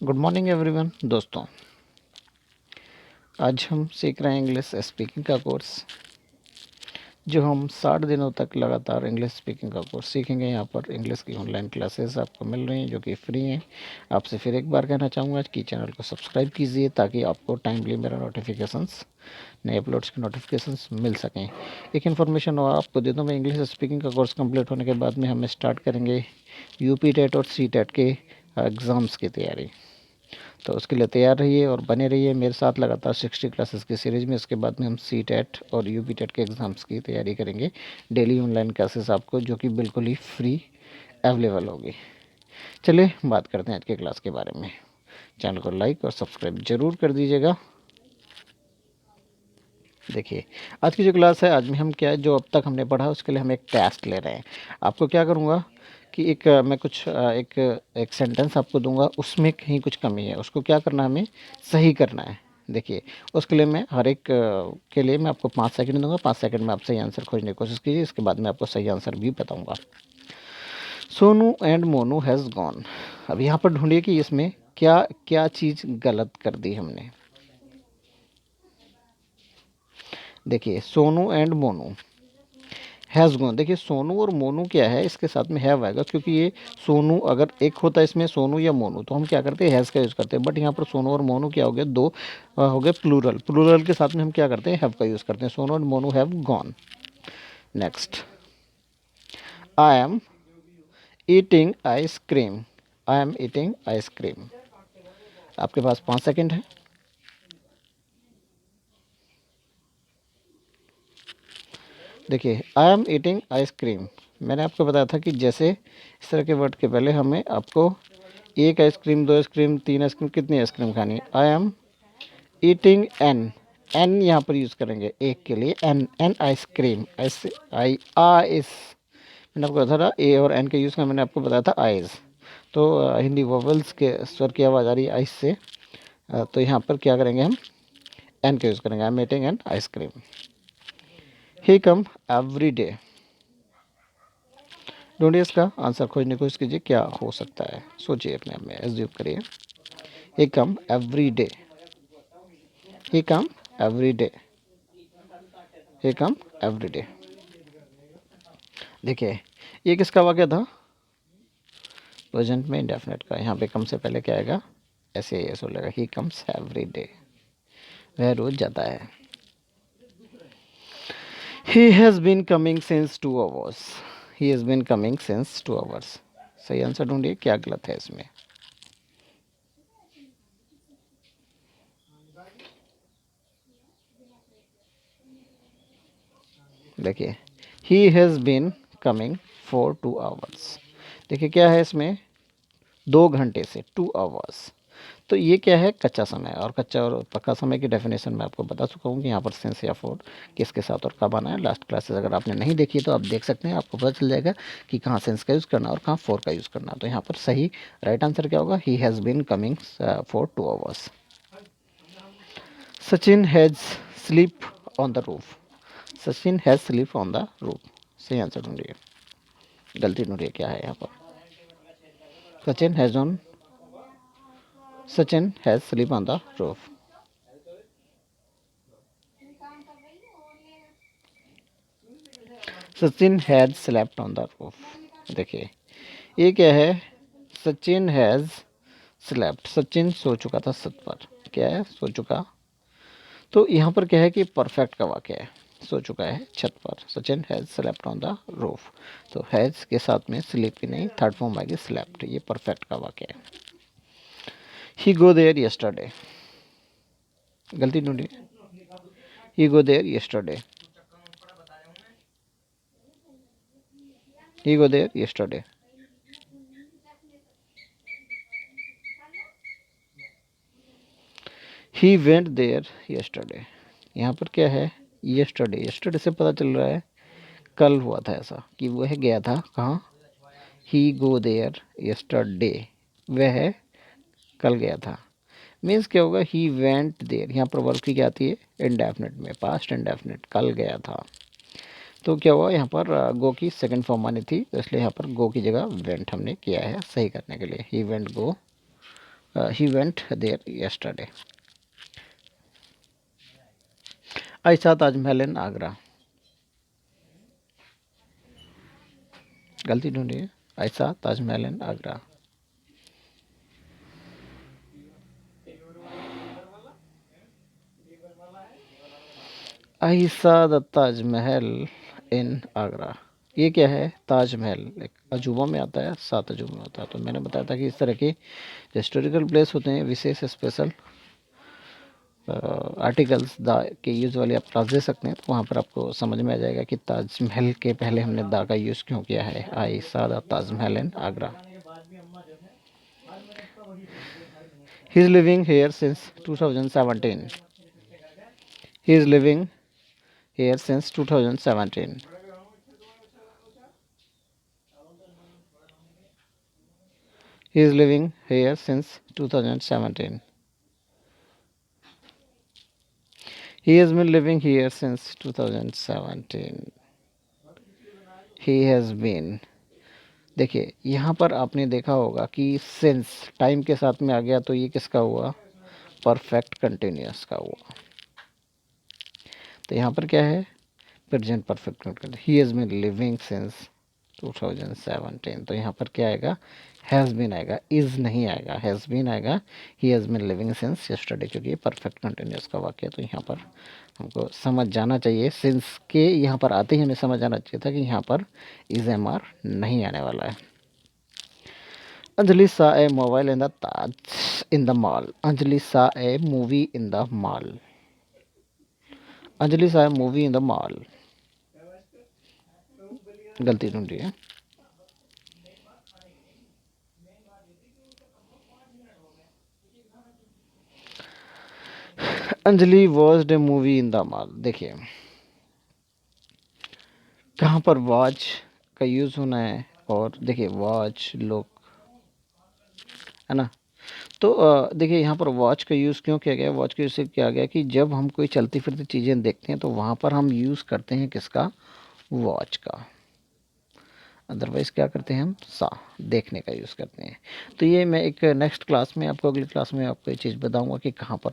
Good morning everyone दोस्तों। आज हम सीख रहे हैं इंग्लिश स्पीकिंग का कोर्स, जो हम 60 दिनों तक लगातार इंग्लिश स्पीकिंग का कोर्स सीखेंगे। यहाँ पर इंग्लिश की ऑनलाइन क्लासेस आपको मिल रही हैं जो कि फ्री हैं। आपसे फिर एक बार कहना चाहूँगा कि चैनल को सब्सक्राइब कीजिए ताकि आपको टाइमली मेरा नोटिफिकेशंस, नए अपलोड्स के नोटिफिकेशंस मिल सकें। एक इन्फॉर्मेशन और आपको दे दूँ, मैं इंग्लिश स्पीकिंग का कोर्स कंप्लीट होने के बाद में हम स्टार्ट करेंगे यूपी टेट और सी टेट के एग्ज़ाम्स की तैयारी। तो उसके लिए तैयार रहिए और बने रहिए मेरे साथ लगातार 60 क्लासेस की सीरीज़ में। इसके बाद में हम सी टेट और यूपी टेट के एग्ज़ाम्स की तैयारी करेंगे। डेली ऑनलाइन क्लासेस आपको जो कि बिल्कुल ही फ्री अवेलेबल होगी। चलिए बात करते हैं आज के क्लास के बारे में। चैनल को लाइक और सब्सक्राइब ज़रूर कर दीजिएगा। देखिए, आज की जो क्लास है, आज में हम क्या है जो अब तक हमने पढ़ा उसके लिए हम एक टेस्ट ले रहे हैं। आपको क्या करूँगा कि मैं कुछ एक सेंटेंस आपको दूंगा, उसमें कहीं कुछ कमी है, उसको क्या करना है, हमें सही करना है। देखिए, उसके लिए मैं हर एक के लिए मैं आपको 5 सेकंड दूंगा। 5 सेकंड में आप सही आंसर खोजने की कोशिश कीजिए। इसके बाद मैं आपको सही आंसर भी बताऊंगा। Sonu and Monu has gone. अब यहाँ पर ढूंढिए कि इसमें क्या क्या चीज़ गलत कर दी हमने। देखिए, Sonu and Monu has gone. देखिए, सोनू और मोनू क्या है, इसके साथ में हैव आएगा, क्योंकि ये सोनू अगर एक होता है इसमें सोनू या मोनू तो हम क्या करते हैं, हैज़ का यूज़ करते हैं। बट यहाँ पर सोनू और मोनू क्या हो गया, दो हो गए प्लूरल। प्लूरल के साथ में हम क्या करते हैं, हैव का यूज़ करते हैं। Sonu and Monu have gone. Next, I am eating ice cream. I am eating ice cream. आपके पास 5 सेकेंड है। देखिए, आई एम ईटिंग आइसक्रीम, मैंने आपको बताया था कि जैसे इस तरह के वर्ड के पहले हमें आपको एक आइसक्रीम, दो आइसक्रीम, तीन आइसक्रीम, कितनी आइसक्रीम खानी है। I am eating an, an यहाँ पर यूज़ करेंगे एक के लिए, एन एन आइसक्रीम। ऐसे आई आइस, मैंने आपको बताया था ए और एन के यूज़ का, मैंने आपको बताया था आइज़। तो हिंदी वोवल्स के स्वर की आवाज़ आ रही है आइस से, तो यहाँ पर क्या करेंगे, हम एन का यूज़ करेंगे। आई am eating an ice cream. He come every day. ढूंढिए इसका आंसर खोजने की कोशिश कीजिए, क्या हो सकता है, सोचिए अपने आप में, एज्यूम करिए। ही कम एवरी डे, ही कम एवरी डे, ही कम एवरी डे। देखिए, ये किसका वाक्य था, प्रेजेंट में इंडेफिनेट का। यहाँ पे कम से पहले क्या आएगा, ऐसे ही ऐसे बोलेगा, ही कम्स एवरी डे, वह रोज जाता है। He has been coming since 2 hours, he has been coming since 2 hours. सही आंसर ढूंढिए, क्या गलत है इसमें। देखिए, he has been coming for 2 hours. देखिए क्या है इसमें, 2 घंटे से, 2 आवर्स। तो ये क्या है, कच्चा समय। और कच्चा और पक्का समय की डेफिनेशन मैं आपको बता चुका हूँ कि यहाँ पर सेंस या फोर किसके साथ और कब आना है। लास्ट क्लासेस अगर आपने नहीं देखी तो आप देख सकते हैं, आपको पता चल जाएगा कि कहाँ सेंस का यूज़ करना और कहाँ फोर का यूज़ करना। तो यहाँ पर सही राइट आंसर क्या होगा, he has been coming for 2 hours. Sachin has sleep on the roof. Sachin has sleep on the roof. सही आंसर ढूंढिए, गलती ढूंढिए क्या है यहाँ पर। Sachin has on, Sachin has sleep on the roof. Sachin has slept on the roof. देखिए, ये क्या है, सचिन हैज़ स्लेप्ट, सचिन सो चुका था छत पर। क्या है, सो चुका। तो यहाँ पर क्या है कि परफेक्ट का वाक्य है, सो चुका है छत पर। Sachin has slept on the roof. तो हैज़ के साथ में स्लीप की नहीं, थर्ड फॉर्म आएगी स्लेप्ट, ये परफेक्ट का वाक्य है। ही गो देयर यस्टरडे, गलती ढूंढिए। He go there yesterday, he go there yesterday. He went there yesterday. यहाँ पर क्या है, यस्टरडे, यस्टरडे से पता चल रहा है कल हुआ था ऐसा, कि वह गया था कहाँ, ही गो देयर यस्टरडे, वह कल गया था। मीन्स क्या होगा, ही वेंट देयर। यहाँ पर वर्ब की क्या आती है, इंडेफिनिट में, पास्ट इंडेफिनिट, कल गया था। तो क्या हुआ, यहाँ पर गो की सेकंड फॉर्म आनी थी, तो इसलिए यहाँ पर गो की जगह वेंट हमने किया है, सही करने के लिए। He went go he went there yesterday. I saw Taj Mahal इन आगरा। गलती ढूंढिए। आई सा ताजमहल इन आगरा। आई सा द ताजमहल इन आगरा। ये क्या है? ताजमहल एक अजूबा में आता है, 7 अजूबा में आता है। तो मैंने बताया था कि इस तरह के जो हिस्टोरिकल प्लेस होते हैं, विशेष स्पेशल आर्टिकल्स दा के यूज़ वाले आप क्लास दे सकते हैं। तो वहाँ पर आपको समझ में आ जाएगा कि ताजमहल के पहले हमने दा का यूज़ क्यों किया है। आई सा the Taj Mahal in Agra. He is living here since 2017। He is living here since 2017. He is living here since 2017. He has been living here since 2017. He has been। देखिए यहाँ पर आपने देखा होगा कि since टाइम के साथ में आ गया तो ये किसका हुआ? परफेक्ट कंटिन्यूअस का हुआ। तो यहाँ पर क्या है? Present perfect continuous. He has been living since 2017। तो यहाँ पर क्या आएगा? हैज़ बीन आएगा, इज़ नहीं आएगा, हैज़ बीन आएगा। He has been living since yesterday, क्योंकि ये परफेक्ट कंटिन्यूअस का वाक्य है। तो यहाँ पर हमको समझ जाना चाहिए, सिंस के यहाँ पर आते ही हमें समझ जाना चाहिए था कि यहाँ पर इज़ एम आर नहीं आने वाला है। Anjali saw a mobile in the Taj in the mall. Anjali saw a movie in the mall. Anjali saw a movie in the mall. गलती ढूंढिए। Anjali watched a movie in the mall. देखिए कहाँ पर वॉच का यूज़ होना है, और देखिए वॉच लोग, है ना। तो देखिए यहाँ पर वॉच का यूज़ क्यों किया गया? वॉच का यूज़ किया गया कि जब हम कोई चलती फिरती चीज़ें देखते हैं तो वहाँ पर हम यूज़ करते हैं किसका? वॉच का। अदरवाइज़ क्या करते हैं हम? सा देखने का यूज़ करते हैं। तो ये मैं एक नेक्स्ट क्लास में आपको, अगली क्लास में आपको ये चीज़ बताऊंगा कि कहाँ पर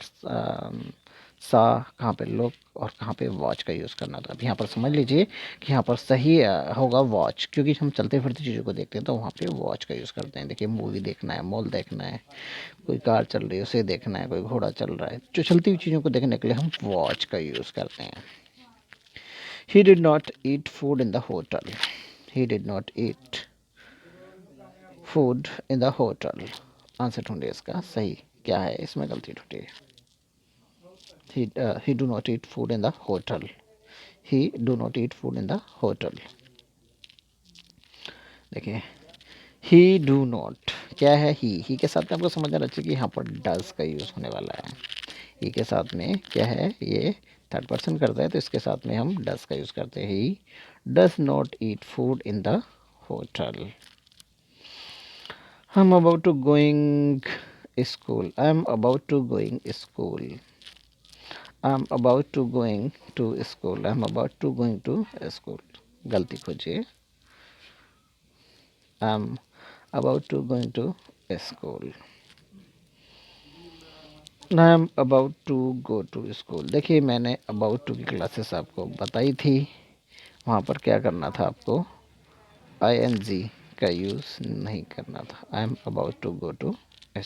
सा, कहाँ पे लोग, और कहाँ पे वॉच का यूज़ करना था। अब यहाँ पर समझ लीजिए कि यहाँ पर सही होगा वॉच, क्योंकि हम चलते फिरते चीज़ों को देखते हैं तो वहाँ पे वॉच का यूज़ करते हैं। देखिए मूवी देखना है, मॉल देखना है, कोई कार चल रही है उसे देखना है, कोई घोड़ा चल रहा है, जो चलती हुई चीज़ों को देखने के लिए हम वॉच का यूज़ करते हैं। He did not eat food in the hotel. He did not eat food in the hotel. Answer ढूंढिए इसका सही क्या है, इसमें गलती ढूंढिए। he do not eat food in the hotel। he do not eat food in the hotel। देखिए he do not क्या है? he के साथ में आपको समझ आना चाहिए कि यहाँ पर does का यूज़ होने वाला है। he के साथ में क्या है? ये थर्ड पर्सन करता है तो इसके साथ में हम does का यूज़ करते हैं। he does not eat food in the hotel। I'm about to going school। I'm about to going school। I'm about to going to school। I'm about to going to school। गलती खोजिए। I'm about to going to school। I'm about to go to school। देखिए मैंने about to की classes आपको बताई थी, वहाँ पर क्या करना था आपको? ing का यूज़ नहीं करना था। I'm about to go to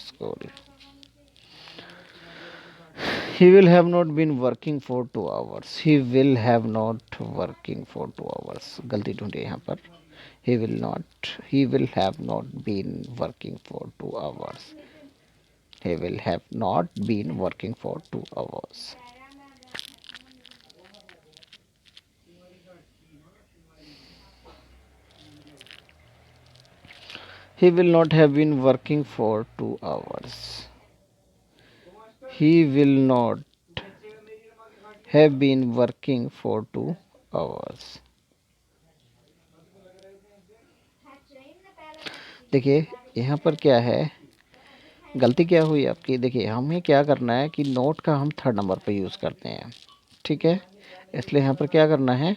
school। He will have not been working for 2 hours। He will have not working for 2 hours। गलती ढूंढिए यहाँ पर। He will not, he will have not been working for 2 hours। He will have not been working for 2 hours। He will not have been working for 2 hours। He will not have been working for 2 hours। देखिए यहाँ पर क्या है? गलती क्या हुई आपकी? देखिए हमें क्या करना है कि नोट का हम थर्ड नंबर पर यूज़ करते हैं, ठीक है। इसलिए यहाँ पर क्या करना है?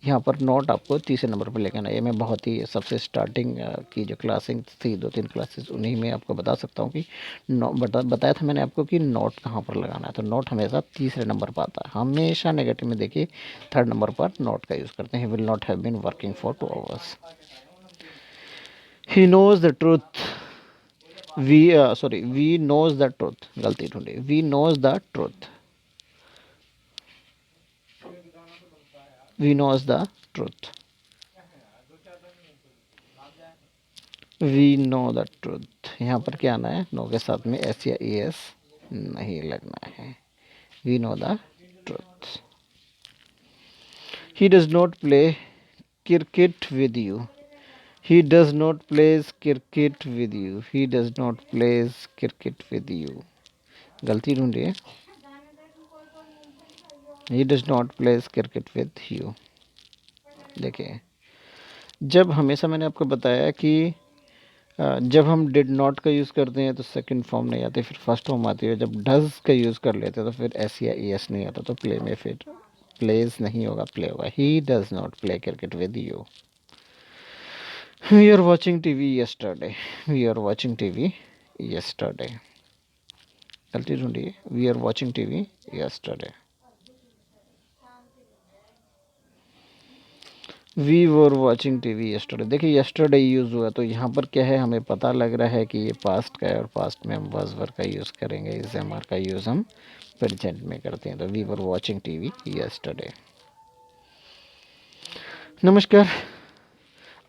यहाँ पर नोट आपको तीसरे नंबर पर लेके आना है। ये मैं बहुत ही सबसे स्टार्टिंग की जो क्लासिंग थी 2-3 क्लासेस उन्हीं में आपको बता सकता हूँ कि बताया था मैंने आपको कि नोट कहाँ पर लगाना है। तो नोट हमेशा तीसरे नंबर पर आता है, हमेशा नेगेटिव में देखिए थर्ड नंबर पर नोट का यूज़ करते हैं। Will not have been working for 2 hours. He knows the truth. We knows the truth, गलती ढूंढी, we knows the truth, we knows the truth, we know the truth. यहाँ पर क्या आना है, नो के साथ में एस या ई एस नहीं लगना है। We know the truth. He does not play cricket with you. He does not plays cricket with you. He does not plays cricket with you, गलती ढूंढिए। He does not plays cricket with you. देखिए, जब हमेशा मैंने आपको बताया कि जब हम डिड नॉट का यूज़ करते हैं तो सेकंड फॉर्म नहीं आती, फिर फर्स्ट फॉर्म आती है। जब डज का यूज़ कर लेते हैं तो फिर एस या ई एस नहीं आता, तो प्ले में फिर प्लेज नहीं होगा, प्ले होगा। He does not play cricket with you. We are watching TV yesterday. We are watching TV yesterday, गलती ढूंढिए। We are watching TV yesterday. We were watching TV yesterday. देखिए यस्टरडे यूज़ हुआ तो यहाँ पर क्या है, हमें पता लग रहा है कि ये पास्ट का है और पास्ट में हम वाज वर का यूज़ करेंगे। इस एम आर का यूज़ हम प्रेजेंट में करते हैं। तो we were watching TV yesterday. नमस्कार,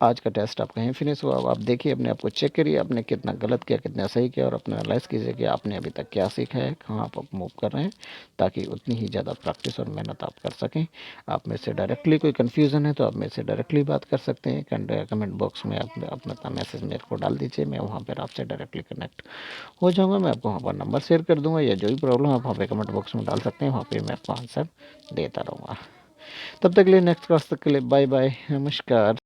आज का टेस्ट आपका यहीं फिनिश हुआ। अब आप देखिए, अपने आप को चेक करिए, आपने कितना गलत किया, कितना सही किया, और अपना एनालाइज कीजिए कि आपने अभी तक क्या सीखा है, कहाँ आप मूव कर रहे हैं, ताकि उतनी ही ज़्यादा प्रैक्टिस और मेहनत आप कर सकें। आप में से डायरेक्टली कोई कन्फ्यूज़न है तो आप में से डायरेक्टली बात कर सकते हैं। कमेंट बॉक्स में आप अपना मैसेज मेरे को डाल दीजिए, मैं वहाँ पर आपसे डायरेक्टली कनेक्ट हो जाऊँगा। मैं आपको वहाँ पर नंबर शेयर कर दूँगा, या जो भी प्रॉब्लम आप वहाँ पर कमेंट बॉक्स में डाल सकते हैं, वहाँ पर मैं आपको आंसर देता रहूँगा। तब तक के लिए, नेक्स्ट क्लास तक के लिए बाय बाय, नमस्कार।